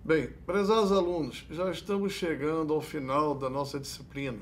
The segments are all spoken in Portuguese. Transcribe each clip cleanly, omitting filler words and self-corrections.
Bem, prezados alunos, já estamos chegando ao final da nossa disciplina.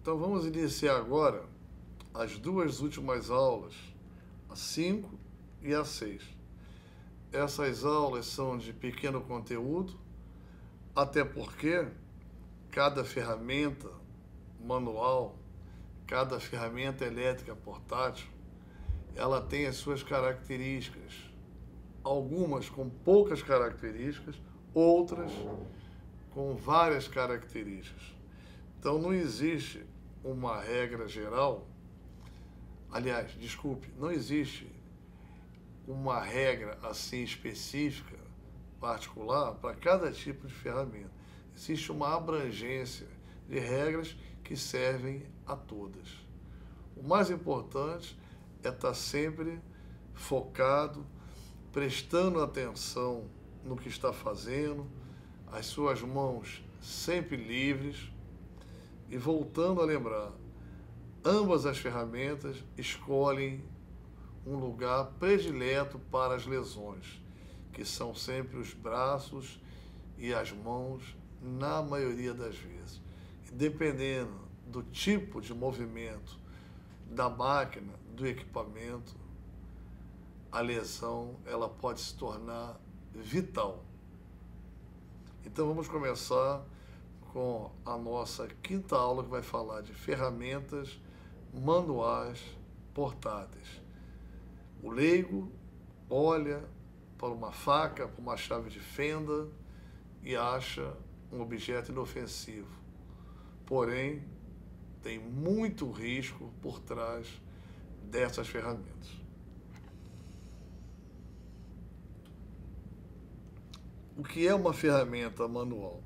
Então vamos iniciar agora as duas últimas aulas, a 5 e a 6. Essas aulas são de pequeno conteúdo, até porque cada ferramenta manual, cada ferramenta elétrica portátil, ela tem as suas características. Algumas com poucas características, outras com várias características. Então não existe uma regra geral, aliás, desculpe, não existe uma regra assim específica, particular, para cada tipo de ferramenta. Existe uma abrangência de regras que servem a todas. O mais importante é estar sempre focado, prestando atenção no que está fazendo, as suas mãos sempre livres e voltando a lembrar, ambas as ferramentas escolhem um lugar predileto para as lesões, que são sempre os braços e as mãos, na maioria das vezes. E dependendo do tipo de movimento da máquina, do equipamento, a lesão ela pode se tornar vital. Então vamos começar com a nossa quinta aula, que vai falar de ferramentas manuais portáteis. O leigo olha para uma faca, para uma chave de fenda e acha um objeto inofensivo. Porém, tem muito risco por trás dessas ferramentas. O que é uma ferramenta manual?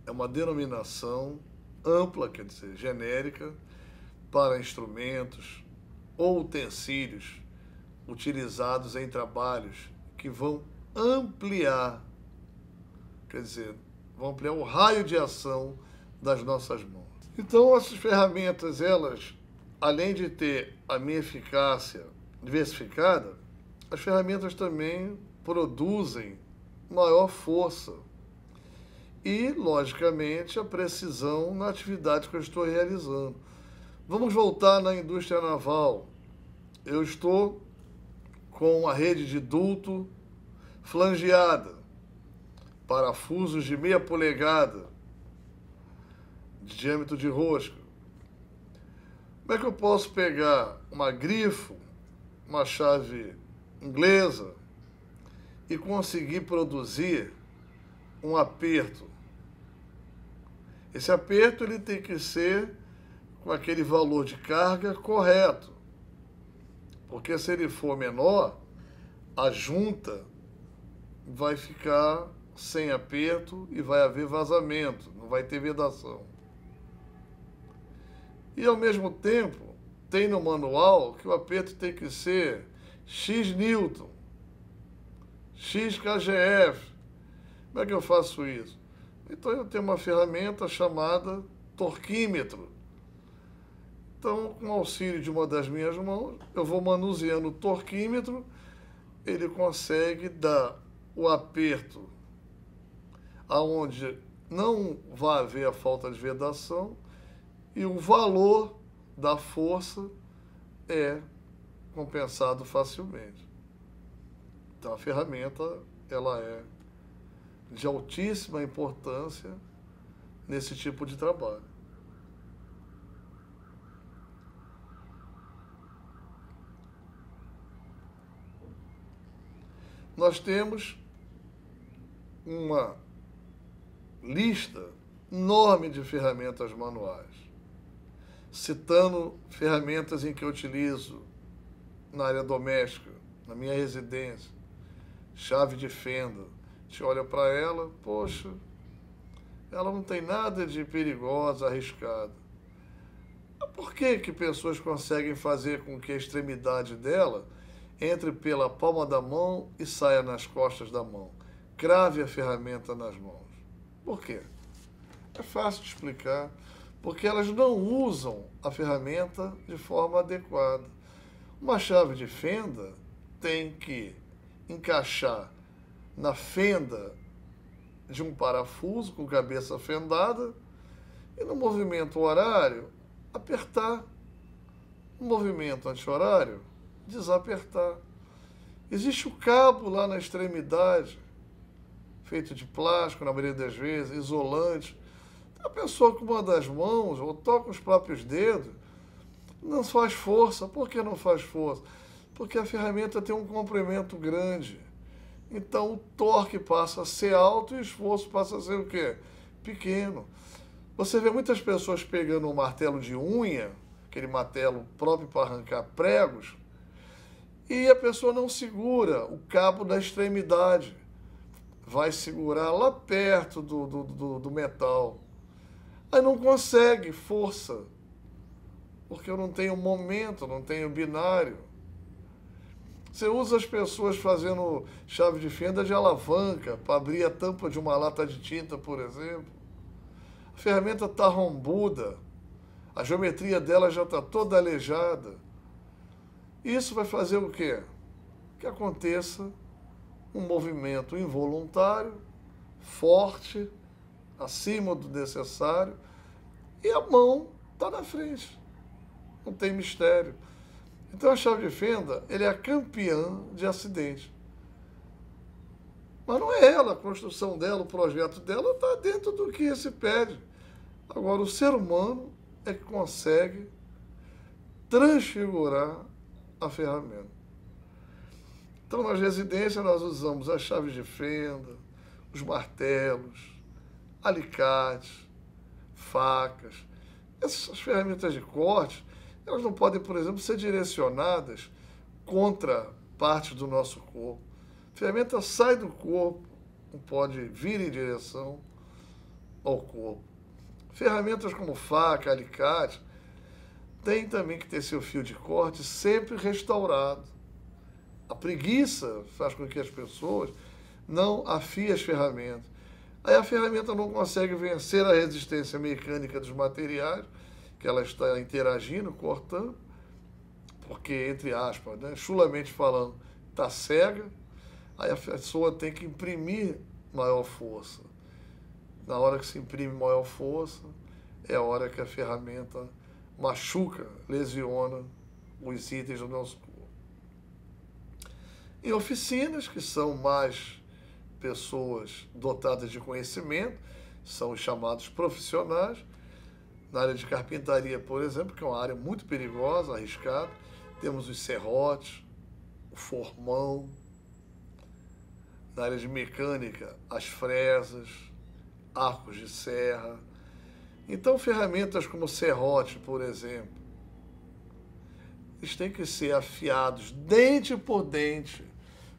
É uma denominação ampla, quer dizer, genérica, para instrumentos ou utensílios utilizados em trabalhos que vão ampliar, quer dizer, vão ampliar o raio de ação das nossas mãos. Então, essas ferramentas, elas, além de ter a minha eficácia diversificada, as ferramentas também produzem maior força e, logicamente, a precisão na atividade que eu estou realizando. Vamos voltar na indústria naval. Eu estou com a rede de duto flangeada, parafusos de meia polegada de diâmetro de rosca. Como é que eu posso pegar uma grifo, uma chave inglesa e conseguir produzir um aperto? Esse aperto ele tem que ser com aquele valor de carga correto, porque se ele for menor, a junta vai ficar sem aperto e vai haver vazamento, não vai ter vedação. E ao mesmo tempo, tem no manual que o aperto tem que ser X Newton, X kgf. Como é que eu faço isso? Então eu tenho uma ferramenta chamada torquímetro. Então, com o auxílio de uma das minhas mãos, eu vou manuseando o torquímetro, ele consegue dar o aperto aonde não vai haver a falta de vedação e o valor da força é compensado facilmente. Então, a ferramenta, ela é de altíssima importância nesse tipo de trabalho. Nós temos uma lista enorme de ferramentas manuais, citando ferramentas em que eu utilizo na área doméstica, na minha residência, chave de fenda. A gente olha para ela, poxa, ela não tem nada de perigosa, arriscada. Por que que pessoas conseguem fazer com que a extremidade dela entre pela palma da mão e saia nas costas da mão? Crave a ferramenta nas mãos. Por quê? É fácil de explicar. Porque elas não usam a ferramenta de forma adequada. Uma chave de fenda tem que encaixar na fenda de um parafuso com cabeça fendada e no movimento horário apertar, no movimento anti-horário desapertar. Existe o cabo lá na extremidade, feito de plástico na maioria das vezes, isolante. A pessoa com uma das mãos ou toca os próprios dedos, não faz força. Por que não faz força? Porque a ferramenta tem um comprimento grande. Então o torque passa a ser alto e o esforço passa a ser o quê? Pequeno. Você vê muitas pessoas pegando um martelo de unha, aquele martelo próprio para arrancar pregos, e a pessoa não segura o cabo da extremidade. Vai segurar lá perto do metal. Aí não consegue força, porque eu não tenho momento, não tenho binário. Você usa as pessoas fazendo chave de fenda de alavanca para abrir a tampa de uma lata de tinta, por exemplo. A ferramenta está rombuda, a geometria dela já está toda aleijada. Isso vai fazer o quê? Que aconteça um movimento involuntário, forte, acima do necessário, e a mão está na frente. Não tem mistério. Então a chave de fenda, ele é a campeã de acidente. Mas não é ela, a construção dela, o projeto dela está dentro do que se pede. Agora, o ser humano é que consegue transfigurar a ferramenta. Então, nas residências, nós usamos as chaves de fenda, os martelos, alicates, facas. Essas ferramentas de corte, elas não podem, por exemplo, ser direcionadas contra partes do nosso corpo. A ferramenta sai do corpo, não pode vir em direção ao corpo. Ferramentas como faca, alicate, tem também que ter seu fio de corte sempre restaurado. A preguiça faz com que as pessoas não afiem as ferramentas. Aí a ferramenta não consegue vencer a resistência mecânica dos materiais, que ela está interagindo, cortando, porque, entre aspas, né, chulamente falando, está cega, aí a pessoa tem que imprimir maior força. Na hora que se imprime maior força, é a hora que a ferramenta machuca, lesiona os itens do nosso corpo. Em oficinas, que são mais pessoas dotadas de conhecimento, são os chamados profissionais. Na área de carpintaria, por exemplo, que é uma área muito perigosa, arriscada, temos os serrotes, o formão. Na área de mecânica, as fresas, arcos de serra. Então, ferramentas como serrote, por exemplo, eles têm que ser afiados dente por dente,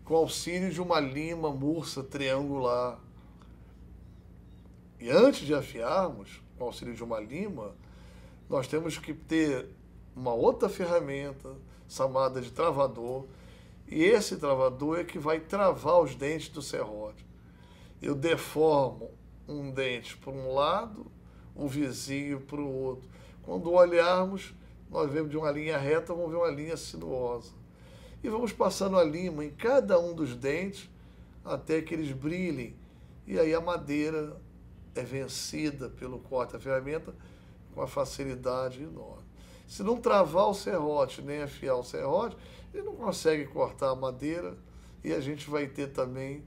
com auxílio de uma lima mursa triangular. E antes de afiarmos, com auxílio de uma lima, nós temos que ter uma outra ferramenta, chamada de travador, e esse travador é que vai travar os dentes do serrote. Eu deformo um dente para um lado, o vizinho para o outro. Quando olharmos, nós vemos de uma linha reta, vamos ver uma linha sinuosa. E vamos passando a lima em cada um dos dentes até que eles brilhem. E aí a madeira é vencida pelo corte da ferramenta com uma facilidade enorme. Se não travar o serrote, nem afiar o serrote, ele não consegue cortar a madeira e a gente vai ter também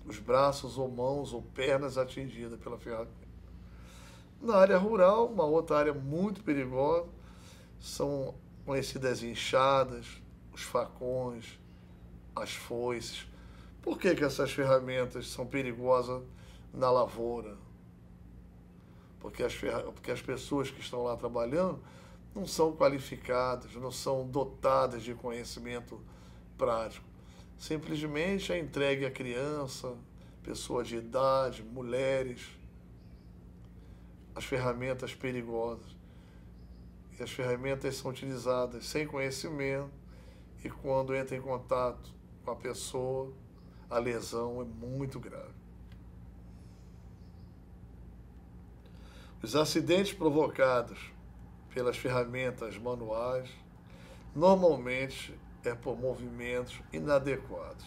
os braços ou mãos ou pernas atingidas pela ferramenta. Na área rural, uma outra área muito perigosa, são conhecidas enxadas, os facões, as foices. Por que essas ferramentas são perigosas na lavoura? Porque as pessoas que estão lá trabalhando não são qualificadas, não são dotadas de conhecimento prático. Simplesmente é entregue à criança, pessoa de idade, mulheres, as ferramentas perigosas. E as ferramentas são utilizadas sem conhecimento e quando entra em contato com a pessoa, a lesão é muito grave. Os acidentes provocados pelas ferramentas manuais normalmente é por movimentos inadequados.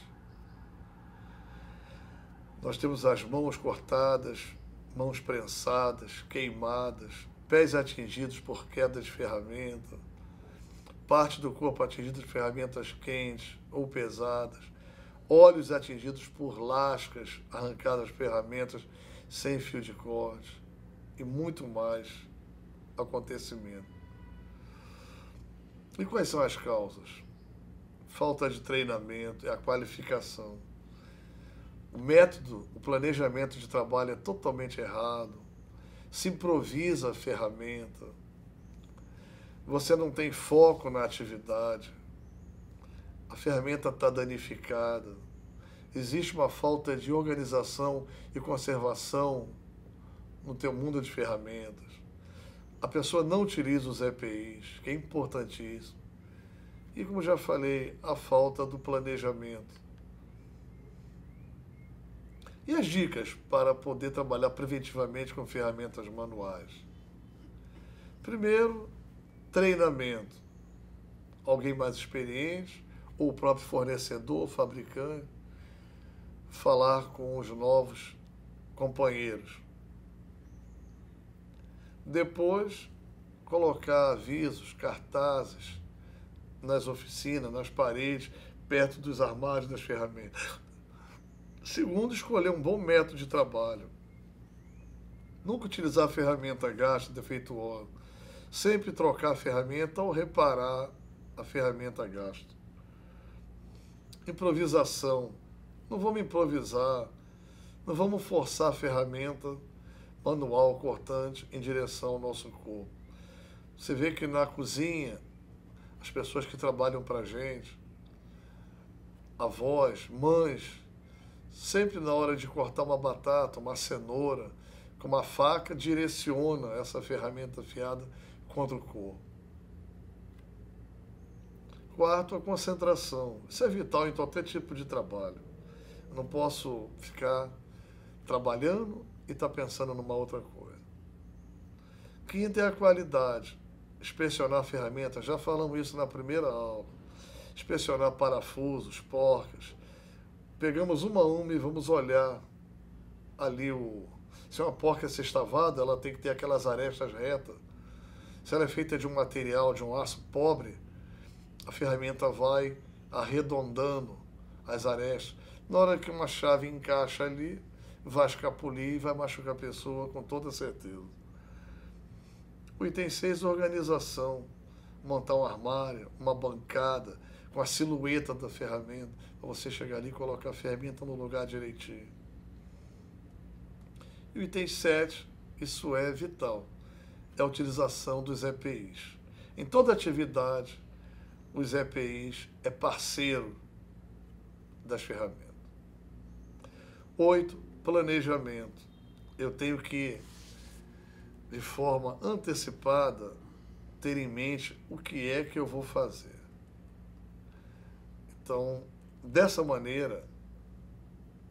Nós temos as mãos cortadas, mãos prensadas, queimadas, pés atingidos por queda de ferramenta, parte do corpo atingida de ferramentas quentes ou pesadas, olhos atingidos por lascas, arrancadas ferramentas sem fio de corte e muito mais acontecimento. E quais são as causas? Falta de treinamento e a qualificação. O método, o planejamento de trabalho é totalmente errado. Se improvisa a ferramenta. Você não tem foco na atividade. A ferramenta está danificada. Existe uma falta de organização e conservação no teu mundo de ferramentas. A pessoa não utiliza os EPIs, que é importantíssimo. E como já falei, a falta do planejamento. E as dicas para poder trabalhar preventivamente com ferramentas manuais? Primeiro, treinamento. Alguém mais experiente, ou o próprio fornecedor, fabricante, falar com os novos companheiros. Depois, colocar avisos, cartazes nas oficinas, nas paredes, perto dos armários das ferramentas. Segundo, escolher um bom método de trabalho. Nunca utilizar a ferramenta gasta, defeituosa. Sempre trocar a ferramenta ou reparar a ferramenta gasta. Improvisação. Não vamos improvisar. Não vamos forçar a ferramenta manual cortante em direção ao nosso corpo. Você vê que na cozinha, as pessoas que trabalham para a gente, avós, mães, sempre na hora de cortar uma batata, uma cenoura, com uma faca, direciona essa ferramenta afiada contra o corpo. Quarto, a concentração. Isso é vital em qualquer tipo de trabalho. Eu não posso ficar trabalhando e estar pensando numa outra coisa. Quinto é a qualidade. Inspecionar a ferramenta, já falamos isso na primeira aula. Inspecionar parafusos, porcas. Pegamos uma a uma e vamos olhar ali se é uma porca sextavada, ela tem que ter aquelas arestas retas. Se ela é feita de um material, de um aço pobre, a ferramenta vai arredondando as arestas. Na hora que uma chave encaixa ali, vai escapulir e vai machucar a pessoa com toda certeza. O item 6, organização. Montar um armário, uma bancada, com a silhueta da ferramenta, para você chegar ali e colocar a ferramenta no lugar direitinho. E o item 7, isso é vital, é a utilização dos EPIs. Em toda atividade, os EPIs é parceiro das ferramentas. 8, planejamento. Eu tenho que, de forma antecipada, ter em mente o que é que eu vou fazer. Então, dessa maneira,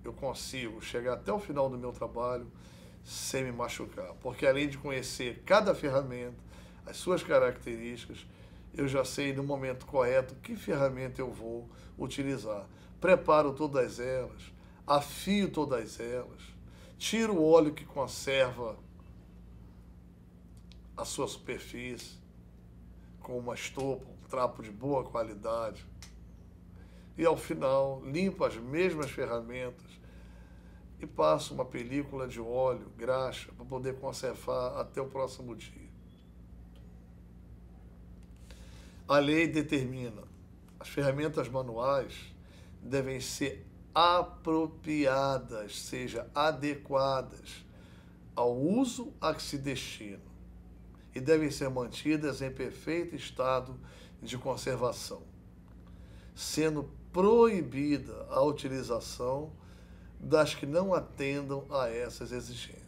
eu consigo chegar até o final do meu trabalho sem me machucar. Porque além de conhecer cada ferramenta, as suas características, eu já sei no momento correto que ferramenta eu vou utilizar. Preparo todas elas, afio todas elas, tiro o óleo que conserva a sua superfície com uma estopa, um trapo de boa qualidade. E ao final, limpo as mesmas ferramentas e passo uma película de óleo, graxa, para poder conservar até o próximo dia. A lei determina, as ferramentas manuais devem ser apropriadas, seja adequadas ao uso a que se destinam e devem ser mantidas em perfeito estado de conservação, sendo proibida a utilização das que não atendam a essas exigências.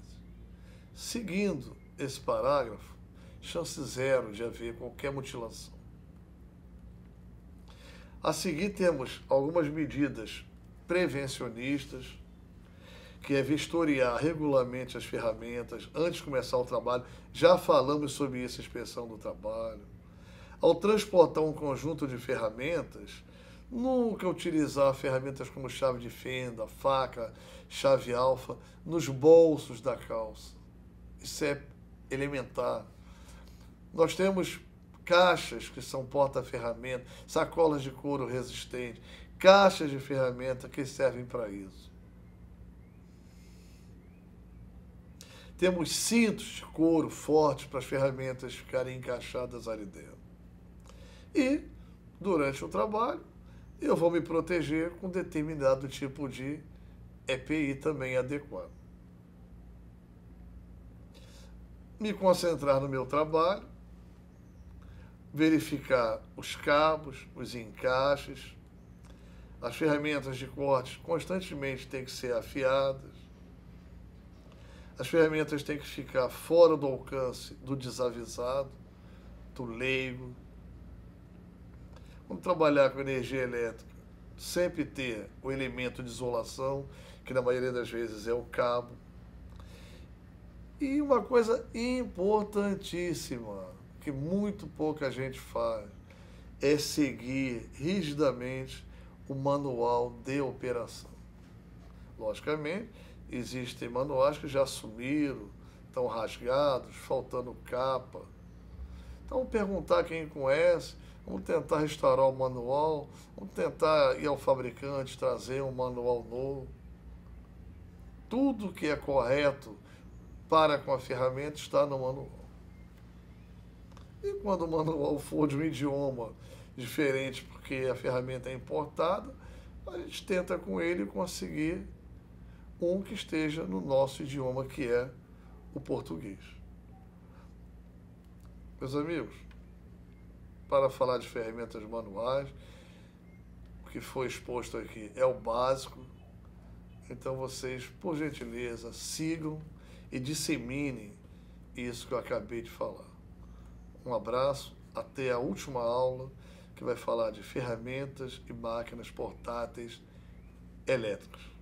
Seguindo esse parágrafo, chance zero de haver qualquer mutilação. A seguir temos algumas medidas prevencionistas, que é vistoriar regularmente as ferramentas antes de começar o trabalho. Já falamos sobre isso, inspeção do trabalho. Ao transportar um conjunto de ferramentas, Nunca utilizar ferramentas como chave de fenda, faca, chave alfa nos bolsos da calça. Isso é elementar. Nós temos caixas que são porta-ferramenta, sacolas de couro resistente, caixas de ferramenta que servem para isso. Temos cintos de couro fortes para as ferramentas ficarem encaixadas ali dentro. E, durante o trabalho, eu vou me proteger com determinado tipo de EPI também adequado. Me concentrar no meu trabalho, verificar os cabos, os encaixes, as ferramentas de corte constantemente têm que ser afiadas, as ferramentas têm que ficar fora do alcance do desavisado, do leigo. Vamos trabalhar com energia elétrica, sempre ter o elemento de isolação, que na maioria das vezes é o cabo. E uma coisa importantíssima, que muito pouca gente faz, é seguir rigidamente o manual de operação. Logicamente, existem manuais que já sumiram, estão rasgados, faltando capa. Então, perguntar quem conhece, vamos tentar restaurar o manual, vamos tentar ir ao fabricante, trazer um manual novo. Tudo que é correto para com a ferramenta está no manual. E quando o manual for de um idioma diferente, porque a ferramenta é importada, a gente tenta com ele conseguir um que esteja no nosso idioma, que é o português. Meus amigos, para falar de ferramentas manuais, o que foi exposto aqui é o básico. Então vocês, por gentileza, sigam e disseminem isso que eu acabei de falar. Um abraço, até a última aula, que vai falar de ferramentas e máquinas portáteis elétricas.